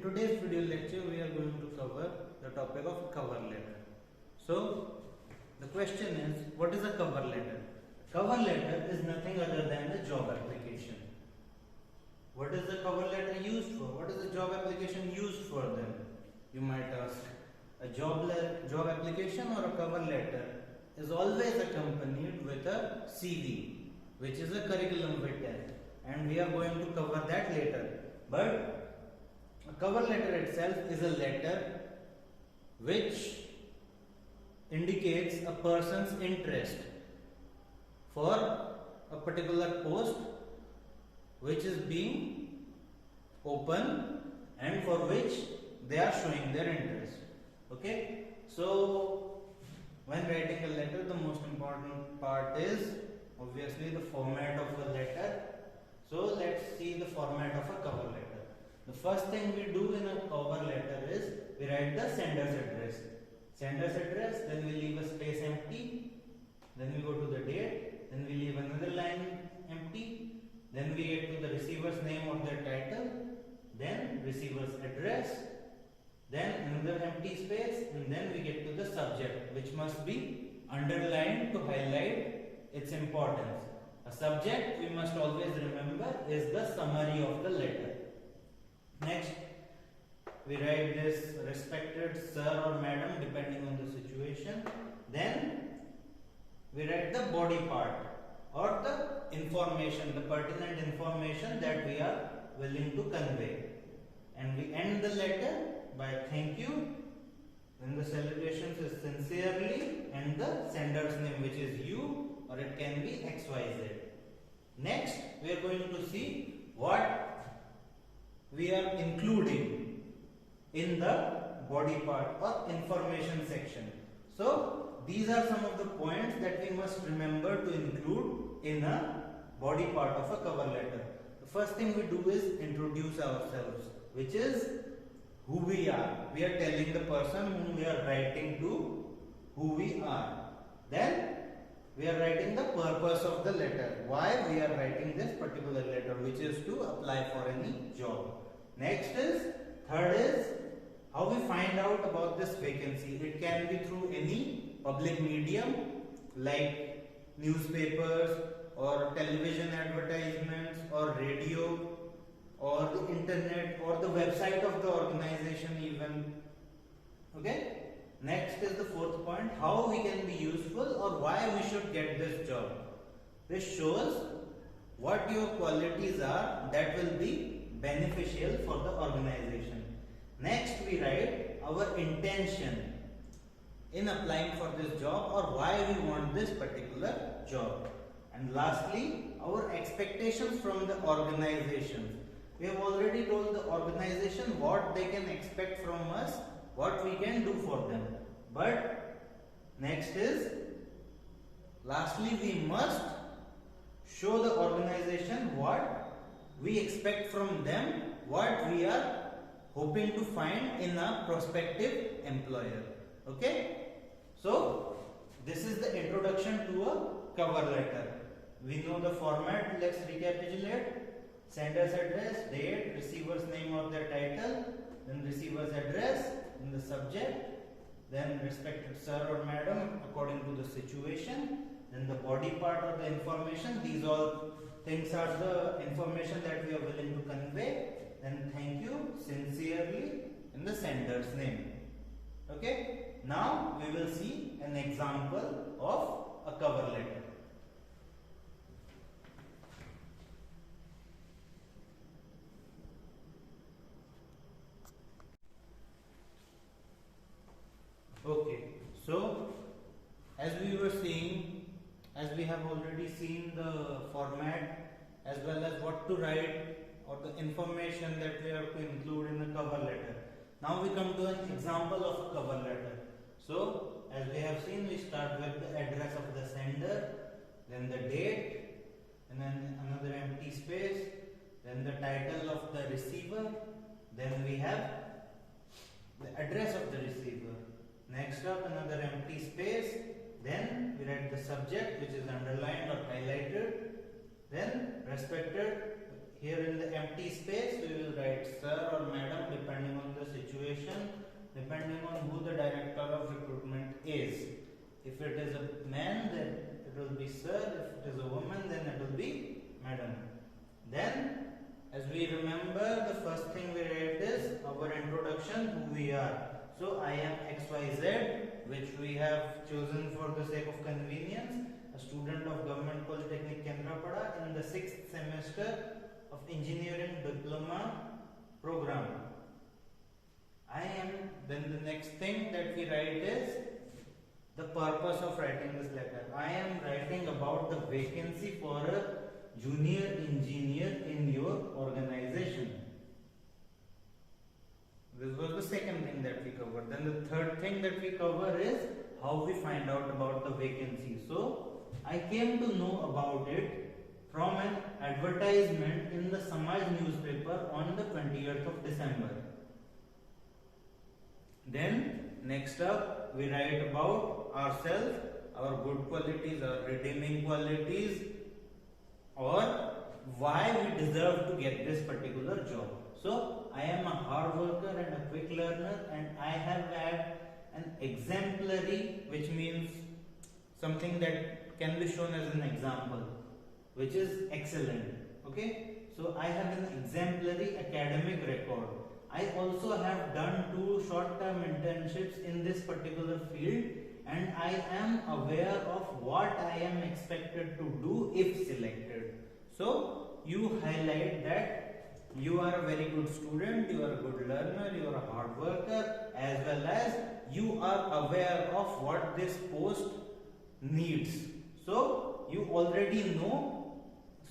In today's video lecture, we are going to cover the topic of cover letter. So, the question is, what is a cover letter? Cover letter is nothing other than a job application. What is the cover letter used for? What is the job application used for then? You might ask. A job application or a cover letter is always accompanied with a CV, which is a curriculum vitae, and we are going to cover that later. But a cover letter itself is a letter which indicates a person's interest for a particular post which is being open and for which they are showing their interest. Okay, so when writing a letter, the most important part is obviously the format of a letter. So let's see the format of a cover letter. The first thing we do in a cover letter is we write the sender's address. Sender's address, then we leave a space empty, then we go to the date, then we leave another line empty, then we get to the receiver's name or their title, then receiver's address, then another empty space, and then we get to the subject, which must be underlined to highlight its importance. A subject, we must always remember, is the summary of the letter. Next, we write this respected sir or madam depending on the situation. Then we write the body part or the information, the pertinent information that we are willing to convey. And we end the letter by thank you. Then the celebrations is sincerely and the sender's name, which is you, or it can be XYZ. Next, we are going to see what we are including in the body part or information section. So these are some of the points that we must remember to include in a body part of a cover letter. The first thing we do is introduce ourselves, which is who we are. We are telling the person whom we are writing to who we are. Then we are writing the purpose of the letter, why we are writing this particular letter, which is to apply for any job. Next is, third is, how we find out about this vacancy. It can be through any public medium like newspapers or television advertisements or radio or the internet or the website of the organization even. Okay. Next is the fourth point, how we can be useful or why we should get this job. This shows what your qualities are that will be beneficial for the organization. Next, we write our intention in applying for this job or why we want this particular job. And lastly, our expectations from the organization. We have already told the organization what they can expect from us, what we can do for them. But next is, lastly, we must show the organization what we expect from them, what we are hoping to find in a prospective employer. Okay? So, this is the introduction to a cover letter. We know the format. Let's recapitulate. Sender's address, date, receiver's name or their title, then receiver's address, then the subject, then respected sir or madam according to the situation, then the body part or the information. These all things are the information that we are willing to convey. Then thank you, sincerely, in the sender's name. Okay. Now we will see an example of a cover letter. Okay, so as we were seeing, as we have already seen the format as well as what to write or the information that we have to include in the cover letter. Now we come to an example of a cover letter. So as we have seen, we start with the address of the sender, then the date, and then another empty space, then the title of the receiver, then we have the address of the receiver. Next up, another empty space, then we write the subject which is underlined or highlighted, then respected here in the empty space we will write sir or madam depending on the situation, depending on who the director of recruitment is. If it is a man, then it will be sir. If it is a woman, then it will be madam. Then, as we remember, the first thing we write is our introduction, who we are. So I am XYZ, which we have chosen for the sake of convenience, a student of Government Polytechnic Kendrapada in the 6th semester of engineering diploma program. I am, then the next thing that we write is the purpose of writing this letter. I am writing about the vacancy for a junior engineer in your organization. This was the second thing that we covered. Then the third thing that we cover is how we find out about the vacancy. So I came to know about it from an advertisement in the Samaj newspaper on the 20th of December. Then next up we write about ourselves, our good qualities, our redeeming qualities, or why we deserve to get this particular job. So I am a hard worker and a quick learner, and I have had an exemplary, which means something that can be shown as an example, which is excellent. Okay, so I have an exemplary academic record. I also have done 2 short-term internships in this particular field, and I am aware of what I am expected to do if selected. So you highlight that you are a very good student, you are a good learner, you are a hard worker, as well as you are aware of what this post needs. So you already know,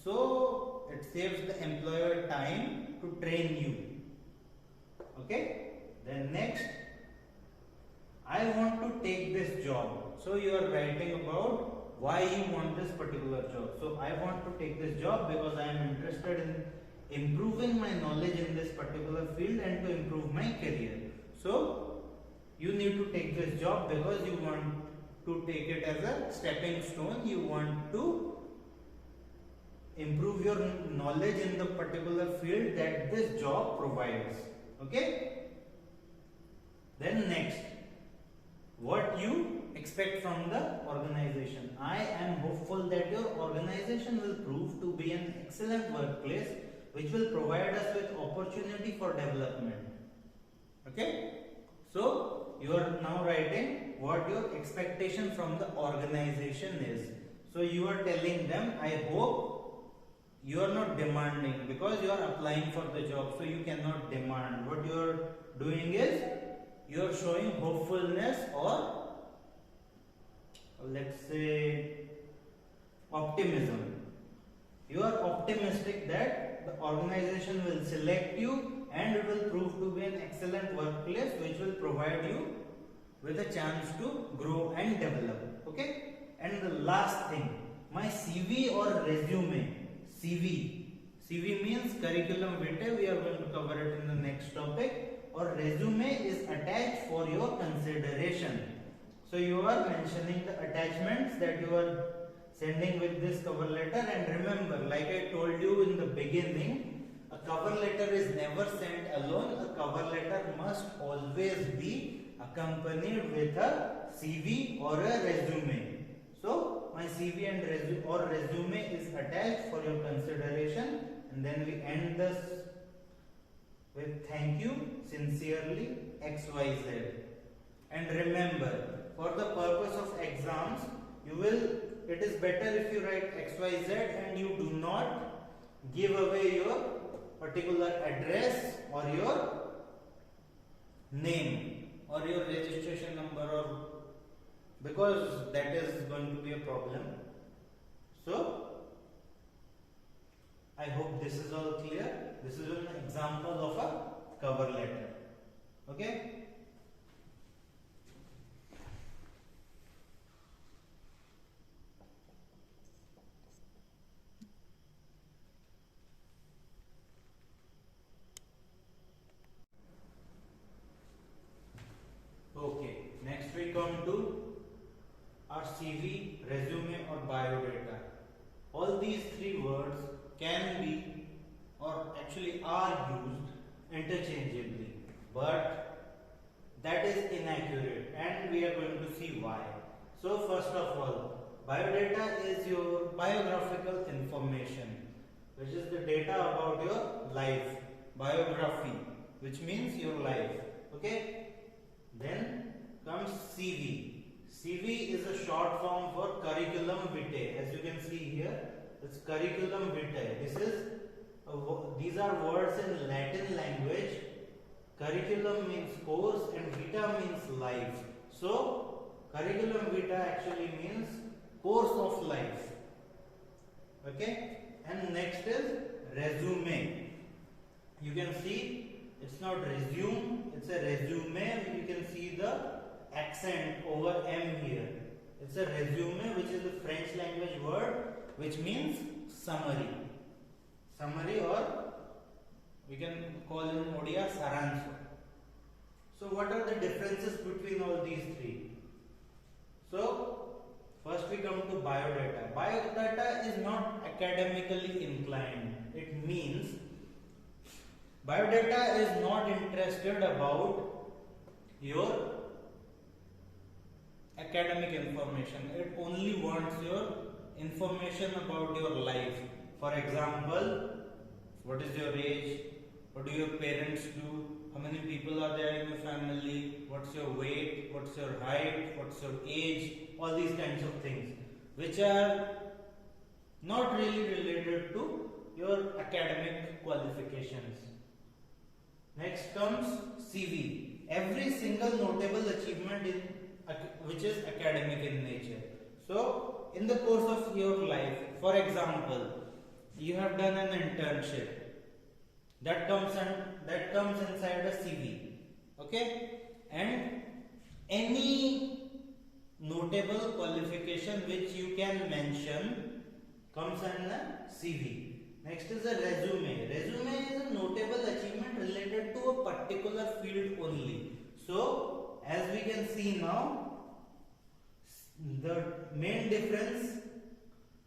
so it saves the employer time to train you. Okay, then next, I want to take this job. So you are writing about why you want this particular job. So I want to take this job because I am interested in improving my knowledge in this particular field and to improve my career. So you need to take this job because you want to take it as a stepping stone. You want to improve your knowledge in the particular field that this job provides. Okay, then next, what you expect from the organization. I am hopeful that your organization will prove to be an excellent workplace which will provide us with opportunity for development. Okay, so you are now writing what your expectation from the organization is. So you are telling them, I hope. You are not demanding because you are applying for the job, so you cannot demand. What you are doing is you are showing hopefulness, or let's say optimism. You are optimistic that the organization will select you and it will prove to be an excellent workplace which will provide you with a chance to grow and develop. Okay, and the last thing, my CV or resume. CV means curriculum vitae. We are going to cover it in the next topic. Or resume is attached for your consideration. So you are mentioning the attachments that you are sending with this cover letter. And remember, like I told you in the beginning, a cover letter is never sent alone. A cover letter must always be accompanied with a CV or a resume. So my CV and resume is attached for your consideration, and then we end this with thank you sincerely XYZ. And remember, for the purpose of exams, it is better if you write XYZ and you do not give away your particular address or your name or your registration number, or because that is going to be a problem. So I hope this is all clear. This is an example of a cover letter. Okay. Okay, next we come to our CV, resume or biodata. All these 3 words can be or actually are used interchangeably, but that is inaccurate and we are going to see why. So first of all, biodata is your biographical information, which is the data about your life, biography, which means your life. Okay, then comes CV. CV is a short form for curriculum vitae. As you can see here, it's curriculum vitae. These are words in Latin language. Curriculum means course and vita means life. So curriculum vitae actually means course of life. Okay, and next is resume. You can see it's not resume, it's a resume. You can see the accent over M here. It's a resume, which is a French language word which means summary. Summary, or we can call in Odia Saransh. So what are the differences between all these three? So first we come to biodata. Biodata is not academically inclined. It means biodata is not interested about your academic information. It only wants your information about your life. For example, what is your age? What do your parents do? How many people are there in your family? What's your weight? What's your height? What's your age? All these kinds of things, which are not really related to your academic qualifications. Next comes CV. Every single notable achievement which is academic in nature. So in the course of your life, for example, you have done an internship. That comes inside a CV. Okay, and any notable qualification which you can mention comes in a CV. Next is a resume. Resume is a notable achievement related to a particular field only. So as we can see now, the main difference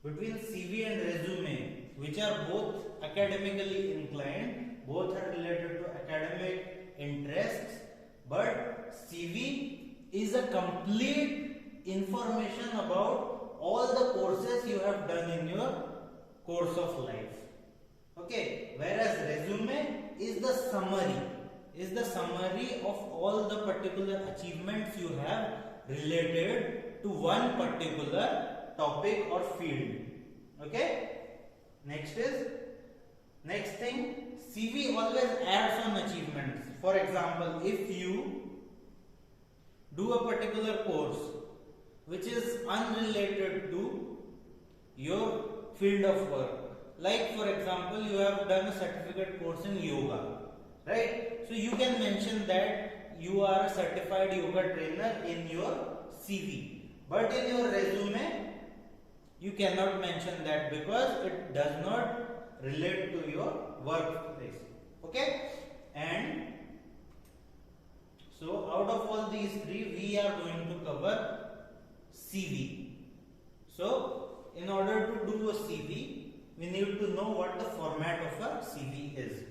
between CV and resume, which are both academically inclined, both are related to academic interests, but CV is a complete information about all the courses you have done in your course of life. Okay, whereas resume is the summary of all the particular achievements you have related to one particular topic or field. Okay, next thing, CV always adds on achievements. For example, if you do a particular course which is unrelated to your field of work, like for example you have done a certificate course in yoga, right? So you can mention that you are a certified yoga trainer in your CV, but in your resume you cannot mention that because it does not relate to your workplace. Okay, and so out of all these three we are going to cover CV. So in order to do a CV, we need to know what the format of a CV is.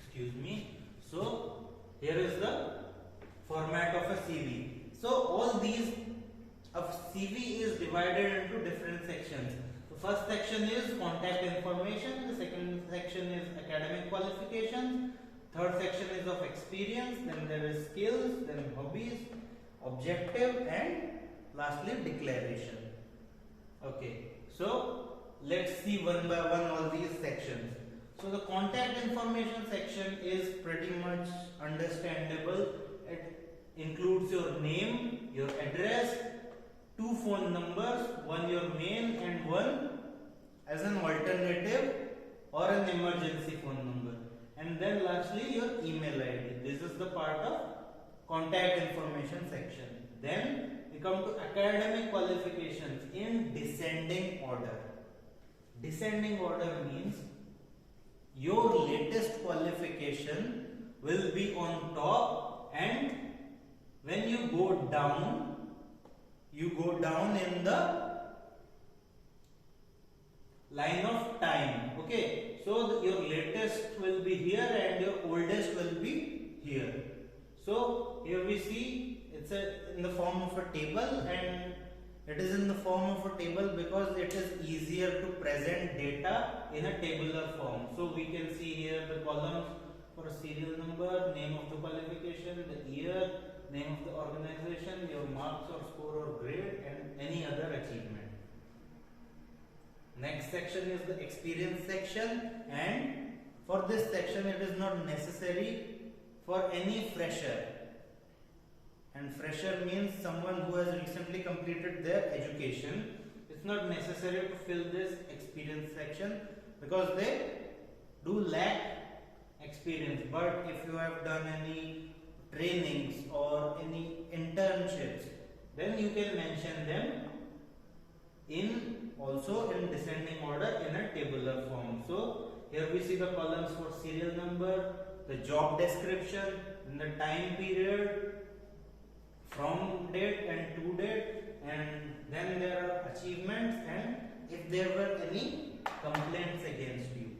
Excuse me. So here is the format of a CV. So all these of CV is divided into different sections. The first section is contact information, the second section is academic qualifications, third section is of experience, then there is skills, then hobbies, objective, and lastly declaration. Okay, so let's see one by one all these sections. So the contact information section is pretty much understandable. It includes your name, your address, 2 phone numbers, one your main and one as an alternative or an emergency phone number, and then lastly your email ID. This is the part of contact information section. Then we come to academic qualifications in descending order. Descending order means your latest qualification will be on top, and when you go down in the line of time. Okay, so your latest will be here and your oldest will be here. So here we see it's in the form of a table, and it is in the form of a table because it is easier to present data in a tabular form. So we can see here the columns for a serial number, name of the qualification, the year, name of the organization, your marks or score or grade, and any other achievement. Next section is the experience section, and for this section it is not necessary for any fresher, and fresher means someone who has recently completed their education. It's not necessary to fill this experience section because they do lack experience. But if you have done any trainings or any internships, then you can mention them in also in descending order in a tabular form. So here we see the columns for serial number, the job description, and the time period, from date and to date, and then there are achievements and if there were any complaints against you.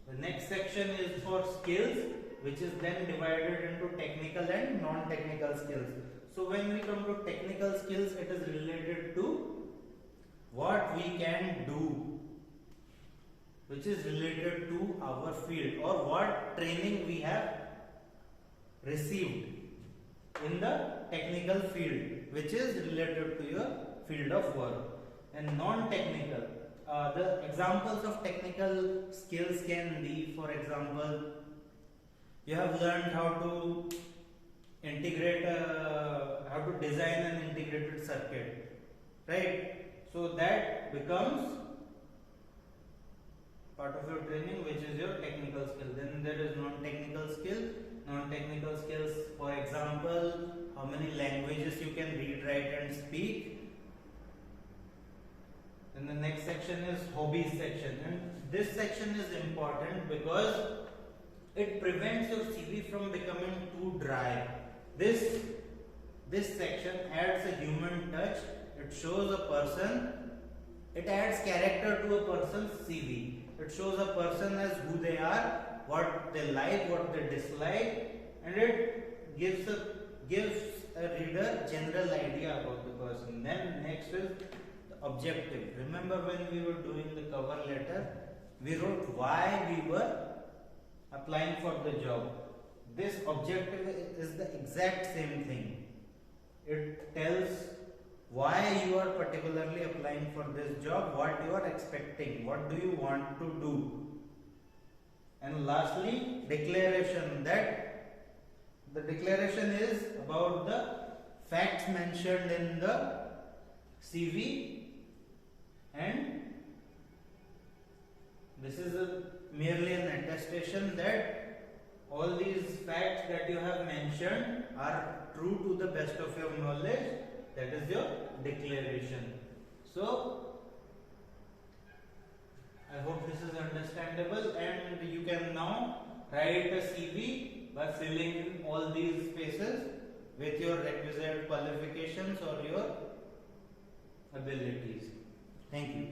The next section is for skills, which is then divided into technical and non-technical skills. So when we come to technical skills, it is related to what we can do, which is related to our field, or what training we have received in the technical field, which is related to your field of work. And non-technical, the examples of technical skills can be, for example, you have learned how to integrate, how to design an integrated circuit, right? So that becomes part of your training, which is your technical skill. Then there is non-technical skill. Non-technical skills, for example, how many languages you can read, write and speak. Then the next section is hobbies section, and this section is important because it prevents your CV from becoming too dry. This section adds a human touch. It shows a person, it adds character to a person's CV. It shows a person as who they are, what they like, what they dislike, and it gives a reader general idea about the person. Then next is the objective. Remember when we were doing the cover letter, we wrote why we were applying for the job. This objective is the exact same thing. It tells why you are particularly applying for this job, what you are expecting, what do you want to do. And lastly, declaration. That the declaration is about the facts mentioned in the CV, and this is merely an attestation that all these facts that you have mentioned are true to the best of your knowledge. That is your declaration. So I hope this is understandable, and you can now write a CV by filling in all these spaces with your requisite qualifications or your abilities. Thank you.